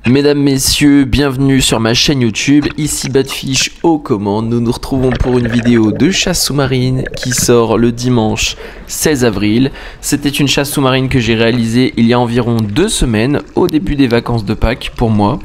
Mesdames, messieurs, bienvenue sur ma chaîne YouTube, ici Badfish aux commandes. Nous nous retrouvons pour une vidéo de chasse sous-marine qui sort le dimanche 16 avril. C'était une chasse sous-marine que j'ai réalisée il y a environ 2 semaines, au début des vacances de Pâques pour moi.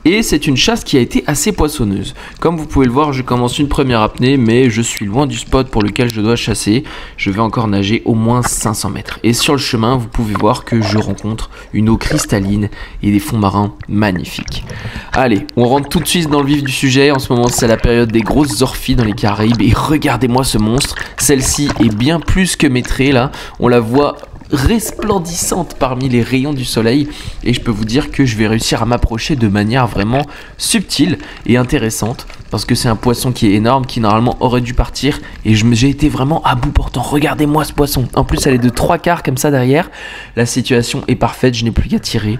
Et c'est une chasse qui a été assez poissonneuse. Comme vous pouvez le voir, je commence une première apnée, mais je suis loin du spot pour lequel je dois chasser. Je vais encore nager au moins 500 mètres. Et sur le chemin, vous pouvez voir que je rencontre une eau cristalline et des fonds marins magnifiques. Allez, on rentre tout de suite dans le vif du sujet. En ce moment, c'est la période des grosses orphies dans les Caraïbes. Et regardez-moi ce monstre. Celle-ci est bien plus que maîtrée là. On la voit resplendissante parmi les rayons du soleil et je peux vous dire que je vais réussir à m'approcher de manière vraiment subtile et intéressante parce que c'est un poisson qui est énorme, qui normalement aurait dû partir et j'ai été vraiment à bout portant. Regardez-moi ce poisson, en plus elle est de 3/4 comme ça derrière. La situation est parfaite, je n'ai plus qu'à tirer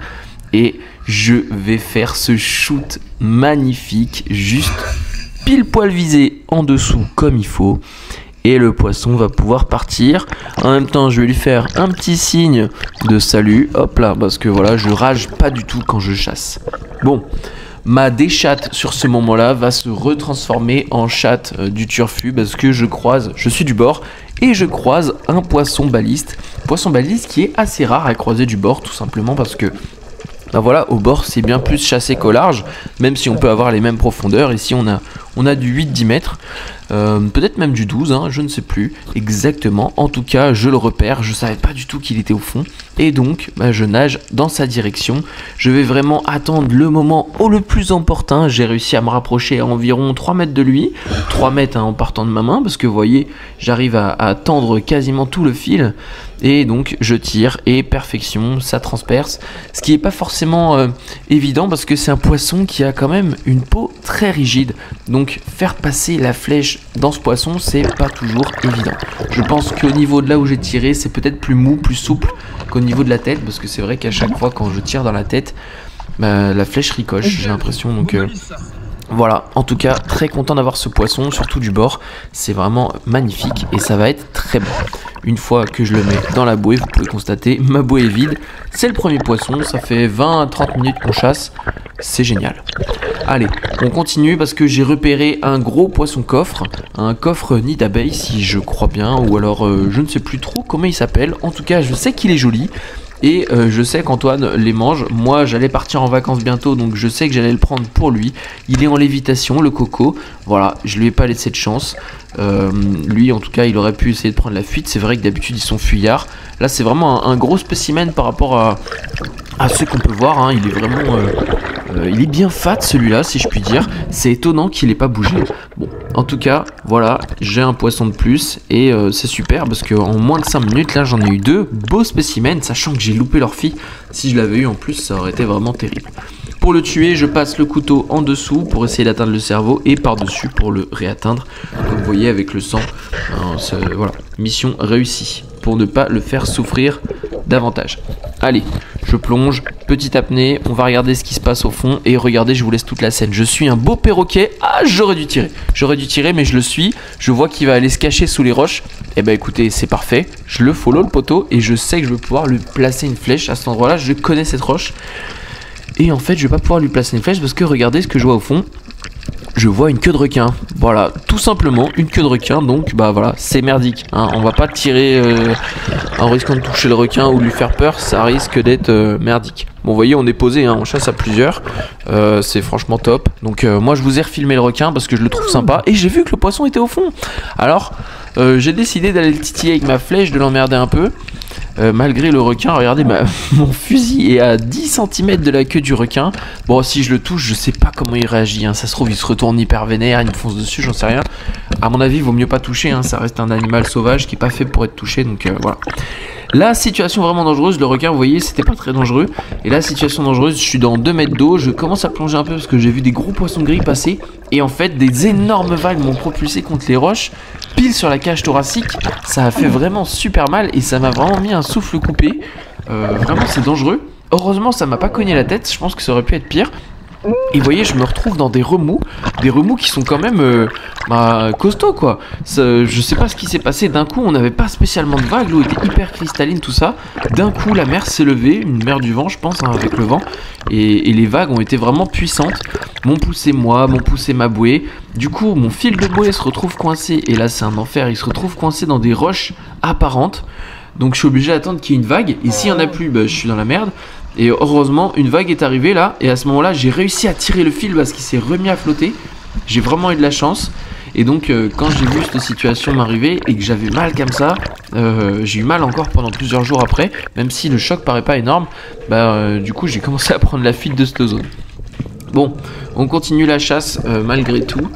et je vais faire ce shoot magnifique, juste pile poil visé en dessous comme il faut. Et le poisson va pouvoir partir. En même temps, je vais lui faire un petit signe de salut. Hop là, parce que voilà, je rage pas du tout quand je chasse. Bon, ma déchatte sur ce moment-là va se retransformer en chatte du turfu parce que je suis du bord et je croise un poisson baliste. Poisson baliste qui est assez rare à croiser du bord, tout simplement parce que ben voilà, au bord c'est bien plus chassé qu'au large, même si on peut avoir les mêmes profondeurs. Ici on a du 8-10 mètres, peut-être même du 12, hein, je ne sais plus exactement. En tout cas, je le repère, je savais pas du tout qu'il était au fond. Et donc, bah, je nage dans sa direction. Je vais vraiment attendre le moment le plus opportun. J'ai réussi à me rapprocher à environ 3 mètres de lui. 3 mètres hein, en partant de ma main, parce que vous voyez, j'arrive à tendre quasiment tout le fil. Et donc, je tire et perfection, ça transperce. Ce qui n'est pas forcément évident, parce que c'est un poisson qui a quand même une peau très rigide. Donc, faire passer la flèche dans ce poisson, c'est pas toujours évident. Je pense qu'au niveau de là où j'ai tiré, c'est peut-être plus mou, plus souple qu'au niveau de la tête, parce que c'est vrai qu'à chaque fois quand je tire dans la tête, bah, la flèche ricoche, j'ai l'impression. Donc voilà, en tout cas très content d'avoir ce poisson, surtout du bord, c'est vraiment magnifique et ça va être très bon. Une fois que je le mets dans la bouée, vous pouvez constater, ma bouée est vide. C'est le premier poisson, ça fait 20 à 30 minutes qu'on chasse, c'est génial. Allez, on continue parce que j'ai repéré un gros poisson coffre, un coffre nid d'abeille si je crois bien, ou alors je ne sais plus trop comment il s'appelle. En tout cas, je sais qu'il est joli. Et je sais qu'Antoine les mange. Moi j'allais partir en vacances bientôt, donc je sais que j'allais le prendre pour lui. Il est en lévitation, le coco. Voilà, je lui ai pas laissé de chance. Lui en tout cas il aurait pu essayer de prendre la fuite. C'est vrai que d'habitude ils sont fuyards. Là c'est vraiment un gros spécimen par rapport à ceux qu'on peut voir hein. Il est vraiment il est bien fat celui-là si je puis dire. C'est étonnant qu'il ait pas bougé. Bon, en tout cas voilà, j'ai un poisson de plus et c'est super parce qu'en moins de 5 minutes là j'en ai eu 2 beaux spécimens, sachant que j'ai loupé leur fille. Si je l'avais eu en plus ça aurait été vraiment terrible. Pour le tuer, je passe le couteau en dessous pour essayer d'atteindre le cerveau et par-dessus pour le réatteindre. Comme vous voyez avec le sang, voilà, mission réussie pour ne pas le faire souffrir davantage. Allez, je plonge, petite apnée, on va regarder ce qui se passe au fond et regardez, je vous laisse toute la scène. Je suis un beau perroquet. Ah, j'aurais dû tirer mais je le suis. Je vois qu'il va aller se cacher sous les roches. Et bah écoutez, c'est parfait. Je le follow le poteau et je sais que je vais pouvoir lui placer une flèche à cet endroit-là. Je connais cette roche. Et en fait, je vais pas pouvoir lui placer une flèche parce que regardez ce que je vois au fond. Je vois une queue de requin. Voilà, tout simplement une queue de requin. Donc bah voilà, c'est merdique hein. On va pas tirer en risquant de toucher le requin ou de lui faire peur. Ça risque d'être merdique. Bon, vous voyez, on est posé hein, on chasse à plusieurs. C'est franchement top. Donc moi je vous ai refilmé le requin parce que je le trouve sympa. Et j'ai vu que le poisson était au fond. Alors j'ai décidé d'aller le titiller avec ma flèche, de l'emmerder un peu. Malgré le requin, regardez, mon fusil est à 10 cm de la queue du requin. Bon, si je le touche, je sais pas comment il réagit hein. Ça se trouve, il se retourne hyper vénère, il me fonce dessus, j'en sais rien. À mon avis, il vaut mieux pas toucher hein. Ça reste un animal sauvage qui est pas fait pour être touché. Donc voilà. La situation vraiment dangereuse, le requin, vous voyez, c'était pas très dangereux. Et la situation dangereuse, je suis dans 2 mètres d'eau, je commence à plonger un peu parce que j'ai vu des gros poissons gris passer. Et en fait, des énormes vagues m'ont propulsé contre les roches, pile sur la cage thoracique. Ça a fait vraiment super mal et ça m'a vraiment mis un souffle coupé. Vraiment, c'est dangereux. Heureusement, ça m'a pas cogné la tête, je pense que ça aurait pu être pire. Et vous voyez, je me retrouve dans des remous qui sont quand même costauds quoi. Je sais pas ce qui s'est passé, d'un coup on n'avait pas spécialement de vagues, l'eau était hyper cristalline tout ça. D'un coup la mer s'est levée, une mer du vent je pense hein, avec le vent. Et les vagues ont été vraiment puissantes, m'ont poussé ma bouée. Du coup mon fil de bouée se retrouve coincé, et là c'est un enfer, il se retrouve coincé dans des roches apparentes. Donc je suis obligé d'attendre qu'il y ait une vague, et s'il n'y en a plus, je suis dans la merde. Et heureusement, une vague est arrivée là, et à ce moment-là, j'ai réussi à tirer le fil parce qu'il s'est remis à flotter. J'ai vraiment eu de la chance. Et donc, quand j'ai vu cette situation m'arriver et que j'avais mal comme ça, j'ai eu mal encore pendant plusieurs jours après, même si le choc paraît pas énorme. Du coup, j'ai commencé à prendre la fuite de cette zone. Bon, on continue la chasse malgré tout,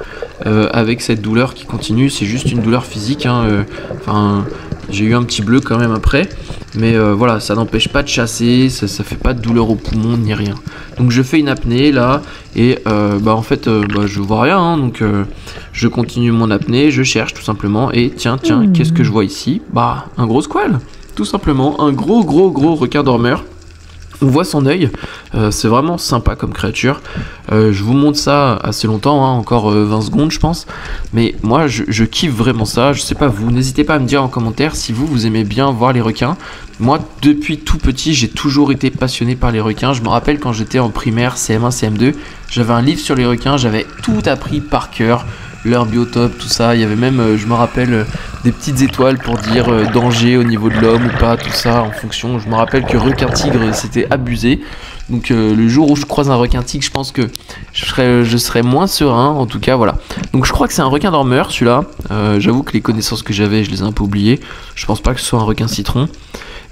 avec cette douleur qui continue. C'est juste une douleur physique, hein, j'ai eu un petit bleu quand même après, mais voilà, ça n'empêche pas de chasser, ça fait pas de douleur au poumon ni rien. Donc je fais une apnée là, et en fait je vois rien, hein, donc je continue mon apnée, je cherche tout simplement, et tiens, qu'est-ce que je vois ici? Un gros squale, tout simplement, un gros requin dormeur. On voit son œil, c'est vraiment sympa comme créature. Je vous montre ça assez longtemps, hein, encore 20 secondes je pense. Mais moi je kiffe vraiment ça, je sais pas vous, n'hésitez pas à me dire en commentaire si vous aimez bien voir les requins. Moi depuis tout petit j'ai toujours été passionné par les requins. Je me rappelle quand j'étais en primaire, CM1, CM2, j'avais un livre sur les requins, j'avais tout appris par cœur. Leur biotope, tout ça, il y avait même, je me rappelle, des petites étoiles pour dire danger au niveau de l'homme ou pas, tout ça, en fonction. Je me rappelle que requin-tigre, c'était abusé. Donc le jour où je croise un requin-tigre, je pense que je serais moins serein, en tout cas, voilà. Donc je crois que c'est un requin dormeur, celui-là. J'avoue que les connaissances que j'avais, je les ai un peu oubliées. Je pense pas que ce soit un requin-citron.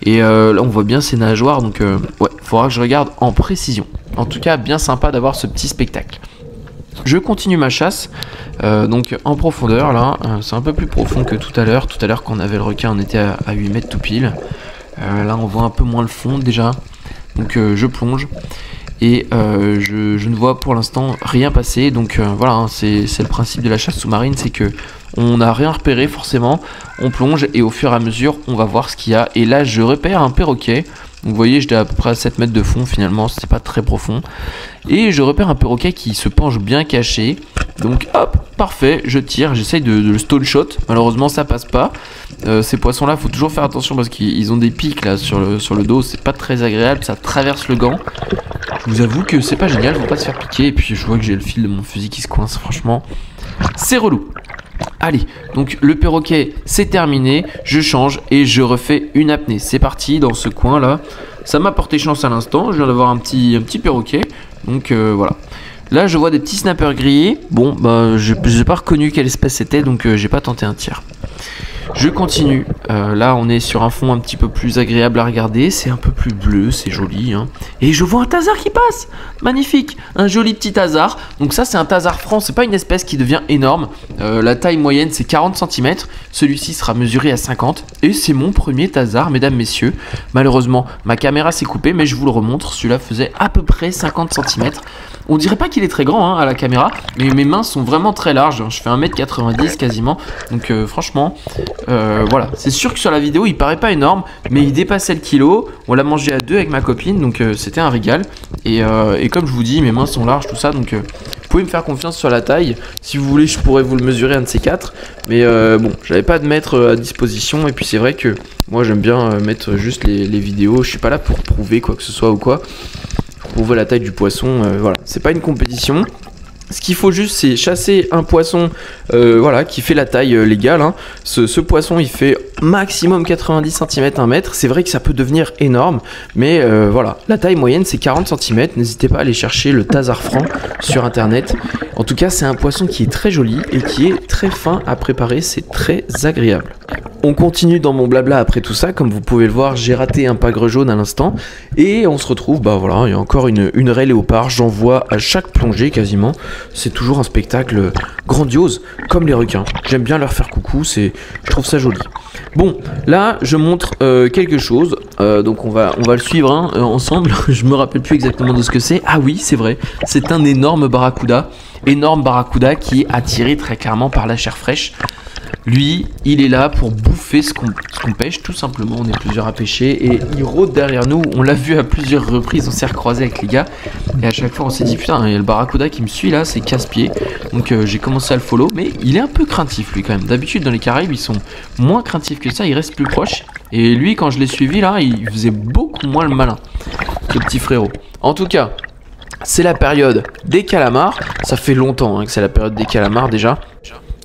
Et là, on voit bien ses nageoires, donc ouais, faudra que je regarde en précision. En tout cas, bien sympa d'avoir ce petit spectacle. Je continue ma chasse, donc en profondeur là, c'est un peu plus profond que tout à l'heure. Tout à l'heure quand on avait le requin on était à 8 mètres tout pile. Là on voit un peu moins le fond déjà, donc je plonge et je ne vois pour l'instant rien passer. Donc voilà, hein, c'est le principe de la chasse sous-marine, c'est que on n'a rien repéré forcément, on plonge et au fur et à mesure on va voir ce qu'il y a. Et là je repère un perroquet. Donc vous voyez, j'étais à peu près à 7 mètres de fond finalement, c'est pas très profond. Et je repère un perroquet qui se penche bien caché. Donc hop, parfait, je tire, j'essaye de le stone shot. Malheureusement ça passe pas. Ces poissons là, faut toujours faire attention parce qu'ils ont des pics là sur le dos, c'est pas très agréable, ça traverse le gant. Je vous avoue que c'est pas génial, faut pas se faire piquer. Et puis je vois que j'ai le fil de mon fusil qui se coince, franchement, c'est relou. Allez, donc le perroquet c'est terminé, je change et je refais une apnée. C'est parti dans ce coin là, ça m'a porté chance à l'instant, je viens d'avoir un petit perroquet, donc voilà. Là je vois des petits snappers grillés, bon j'ai pas reconnu quelle espèce c'était, donc j'ai pas tenté un tir. Je continue, là on est sur un fond un petit peu plus agréable à regarder, c'est un peu plus bleu, c'est joli, hein. Et je vois un thasard qui passe, magnifique, un joli petit thasard. Donc ça c'est un thasard franc, c'est pas une espèce qui devient énorme, la taille moyenne c'est 40 cm, celui-ci sera mesuré à 50, et c'est mon premier thasard mesdames messieurs. Malheureusement ma caméra s'est coupée, mais je vous le remontre, celui-là faisait à peu près 50 cm. On dirait pas qu'il est très grand hein, à la caméra, mais mes mains sont vraiment très larges, je fais 1m90 quasiment, donc franchement... voilà, c'est sûr que sur la vidéo il paraît pas énorme, mais il dépassait le kilo. On l'a mangé à deux avec ma copine, donc c'était un régal. Et comme je vous dis, mes mains sont larges, tout ça, donc vous pouvez me faire confiance sur la taille. Si vous voulez, je pourrais vous le mesurer un de ces quatre. Mais bon, j'avais pas de mètre à disposition. Et puis c'est vrai que moi j'aime bien mettre juste les vidéos. Je suis pas là pour prouver quoi que ce soit ou quoi. Prouver la taille du poisson, voilà, c'est pas une compétition. Ce qu'il faut juste, c'est chasser un poisson voilà, qui fait la taille légale. Hein. Ce poisson, il fait maximum 90 cm, 1 mètre. C'est vrai que ça peut devenir énorme, mais voilà, la taille moyenne, c'est 40 cm. N'hésitez pas à aller chercher le thasard franc sur Internet. En tout cas, c'est un poisson qui est très joli et qui est très fin à préparer. C'est très agréable. On continue dans mon blabla après tout ça. Comme vous pouvez le voir, j'ai raté un pagre jaune à l'instant. Et on se retrouve, voilà, il y a encore une raie léopard. J'en vois à chaque plongée quasiment. C'est toujours un spectacle grandiose, comme les requins. J'aime bien leur faire coucou, je trouve ça joli. Bon, là, je montre quelque chose. Donc on va le suivre hein, ensemble. Je me rappelle plus exactement de ce que c'est. Ah oui, c'est vrai. C'est un énorme barracuda. Énorme barracuda qui est attiré très clairement par la chair fraîche. Lui, il est là pour bouffer ce qu'on pêche, tout simplement. On est plusieurs à pêcher et il rôde derrière nous. On l'a vu à plusieurs reprises, on s'est recroisé avec les gars. Et à chaque fois, on s'est dit, putain, il y a le barracuda qui me suit là, c'est casse-pied. Donc j'ai commencé à le follow, mais il est un peu craintif lui quand même. D'habitude, dans les Caraïbes, ils sont moins craintifs que ça, ils restent plus proches. Et lui, quand je l'ai suivi là, il faisait beaucoup moins le malin, ce petit frérot. En tout cas, c'est la période des calamars. Ça fait longtemps que c'est la période des calamars déjà.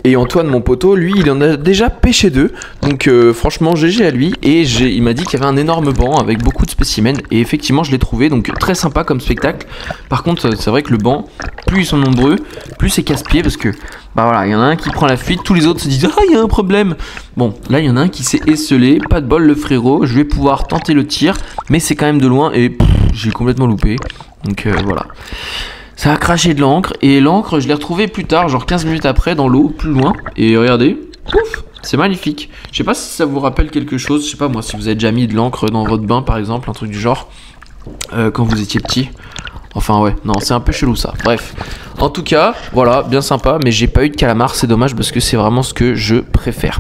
Et Antoine, mon poteau, lui, il en a déjà pêché 2. Donc franchement, GG à lui. Et il m'a dit qu'il y avait un énorme banc avec beaucoup de spécimens. Et effectivement, je l'ai trouvé. Donc très sympa comme spectacle. Par contre, c'est vrai que le banc, plus ils sont nombreux, plus c'est casse-pied. Parce que, bah voilà, il y en a un qui prend la fuite. Tous les autres se disent, ah, il y a un problème. Bon, là, il y en a un qui s'est esselé. Pas de bol, le frérot. Je vais pouvoir tenter le tir. Mais c'est quand même de loin. Et j'ai complètement loupé. Donc voilà. Ça a craché de l'encre, et l'encre je l'ai retrouvée plus tard, genre 15 minutes après dans l'eau, plus loin, et regardez, pouf, c'est magnifique. Je sais pas si ça vous rappelle quelque chose, je sais pas moi, si vous avez déjà mis de l'encre dans votre bain par exemple, un truc du genre, quand vous étiez petit. Enfin ouais, non, c'est un peu chelou ça, bref. En tout cas, voilà, bien sympa, mais j'ai pas eu de calamar, c'est dommage parce que c'est vraiment ce que je préfère.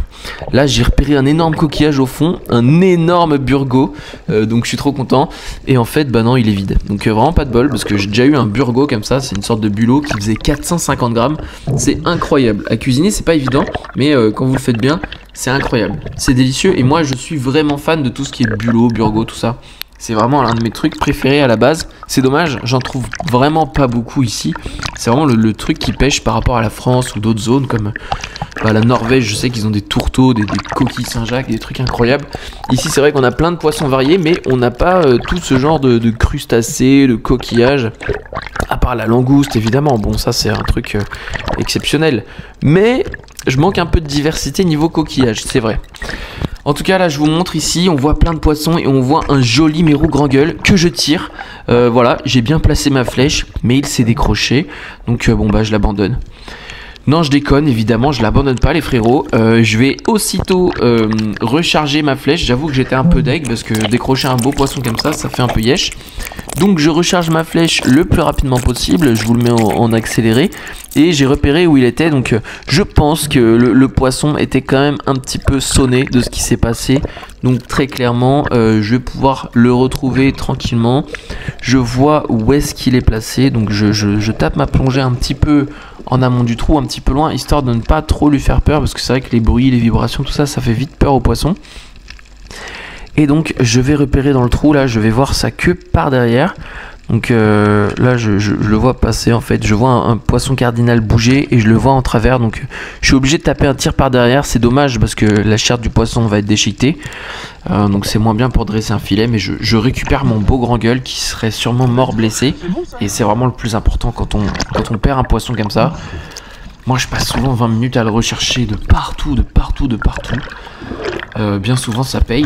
Là, j'ai repéré un énorme coquillage au fond, un énorme burgo, donc je suis trop content. Et en fait, bah non, il est vide. Donc vraiment pas de bol, parce que j'ai déjà eu un burgo comme ça, c'est une sorte de bulot qui faisait 450 grammes. C'est incroyable. À cuisiner, c'est pas évident, mais quand vous le faites bien, c'est incroyable. C'est délicieux, et moi, je suis vraiment fan de tout ce qui est bulot, burgo, tout ça. C'est vraiment l'un de mes trucs préférés à la base. C'est dommage, j'en trouve vraiment pas beaucoup ici. C'est vraiment le truc qui pêche par rapport à la France ou d'autres zones comme la Norvège. Je sais qu'ils ont des tourteaux, des coquilles Saint-Jacques, des trucs incroyables. Ici, c'est vrai qu'on a plein de poissons variés, mais on n'a pas tout ce genre de crustacés, de coquillages. À part la langouste, évidemment. Bon, ça, c'est un truc exceptionnel. Mais je manque un peu de diversité niveau coquillage, c'est vrai. En tout cas, là, je vous montre ici, on voit plein de poissons et on voit un joli mérou grand gueule que je tire. Voilà, j'ai bien placé ma flèche, mais il s'est décroché. Donc, bon, bah, je l'abandonne. Non, je déconne, évidemment, je l'abandonne pas, les frérots. Je vais aussitôt recharger ma flèche. J'avoue que j'étais un peu deg parce que décrocher un beau poisson comme ça fait un peu yesh. Donc, je recharge ma flèche le plus rapidement possible. Je vous le mets en accéléré. Et j'ai repéré où il était. Donc, je pense que le poisson était quand même un petit peu sonné de ce qui s'est passé. Donc, très clairement, je vais pouvoir le retrouver tranquillement. Je vois où est-ce qu'il est placé. Donc, je tape ma plongée un petit peu en amont du trou, un petit peu loin, histoire de ne pas trop lui faire peur, parce que c'est vrai que les bruits, les vibrations, tout ça, ça fait vite peur au poisson. Et donc je vais repérer dans le trou, là je vais voir sa queue par derrière. Donc là je le vois passer en fait, je vois un poisson cardinal bouger et je le vois en travers, donc je suis obligé de taper un tir par derrière. C'est dommage parce que la chair du poisson va être déchiquetée, donc c'est moins bien pour dresser un filet, mais je récupère mon beau grand gueule qui serait sûrement mort blessé, et c'est vraiment le plus important quand on perd un poisson comme ça. Moi je passe souvent 20 minutes à le rechercher de partout. Bien souvent ça paye,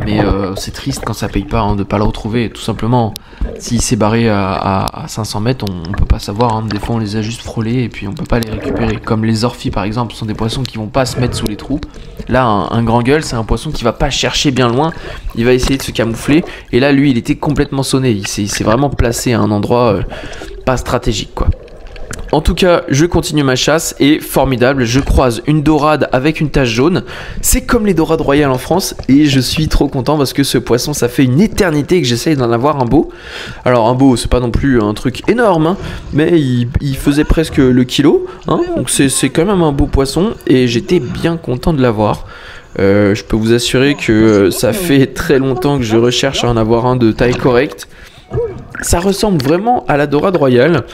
mais c'est triste quand ça paye pas, hein, de pas le retrouver. Tout simplement, s'il s'est barré à 500 mètres, on peut pas savoir, hein. Des fois on les a juste frôlés et puis on peut pas les récupérer. Comme les orphies par exemple, ce sont des poissons qui vont pas se mettre sous les trous. Là un grand gueule, c'est un poisson qui va pas chercher bien loin, il va essayer de se camoufler. Et là lui il était complètement sonné, il s'est vraiment placé à un endroit pas stratégique quoi. En tout cas, je continue ma chasse et formidable, je croise une dorade avec une tache jaune. C'est comme les dorades royales en France et je suis trop content parce que ce poisson, ça fait une éternité que j'essaye d'en avoir un beau. Alors un beau, c'est pas non plus un truc énorme, hein, mais il faisait presque le kilo, hein, donc c'est quand même un beau poisson et j'étais bien content de l'avoir. Je peux vous assurer que ça fait très longtemps que je recherche à en avoir un de taille correcte. Ça ressemble vraiment à la dorade royale.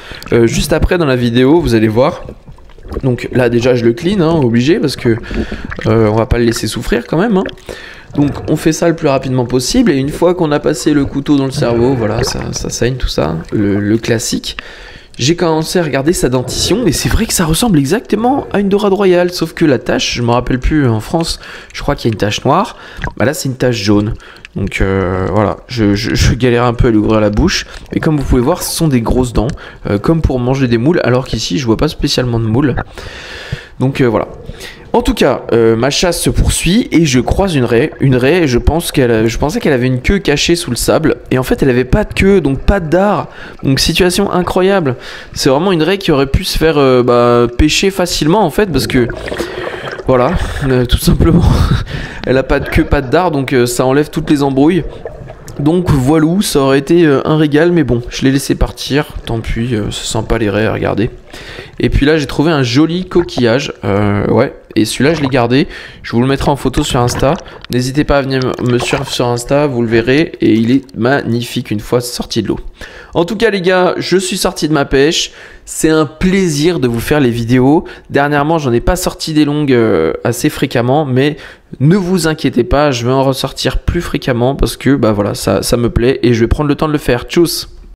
Juste après dans la vidéo, vous allez voir. Donc là déjà je le clean, hein, obligé, parce que on va pas le laisser souffrir quand même, hein. Donc on fait ça le plus rapidement possible, et une fois qu'on a passé le couteau dans le cerveau, voilà, ça saigne tout ça, le classique. J'ai commencé à regarder sa dentition et c'est vrai que ça ressemble exactement à une dorade royale, sauf que la tache, je me rappelle plus, en France je crois qu'il y a une tache noire, bah là c'est une tache jaune. Donc voilà, je galère un peu à lui ouvrir la bouche, et comme vous pouvez voir ce sont des grosses dents, comme pour manger des moules, alors qu'ici je vois pas spécialement de moules. Donc voilà. En tout cas, ma chasse se poursuit et je croise une raie. Une raie, je pensais qu'elle avait une queue cachée sous le sable. Et en fait, elle avait pas de queue, donc pas de dard. Donc situation incroyable. C'est vraiment une raie qui aurait pu se faire pêcher facilement en fait, parce que Voilà, tout simplement. Elle a pas de queue, pas de dard, donc ça enlève toutes les embrouilles. Donc voilà, ça aurait été un régal, mais bon, je l'ai laissé partir, tant pis, c'est sympa les raies à regarder. Et puis là, j'ai trouvé un joli coquillage, ouais, et celui-là, je l'ai gardé, je vous le mettrai en photo sur Insta. N'hésitez pas à venir me suivre sur Insta, vous le verrez, et il est magnifique une fois sorti de l'eau. En tout cas les gars, je suis sorti de ma pêche, c'est un plaisir de vous faire les vidéos. Dernièrement, j'en ai pas sorti des longues assez fréquemment, mais ne vous inquiétez pas, je vais en ressortir plus fréquemment parce que bah voilà, ça me plaît et je vais prendre le temps de le faire. Tchuss!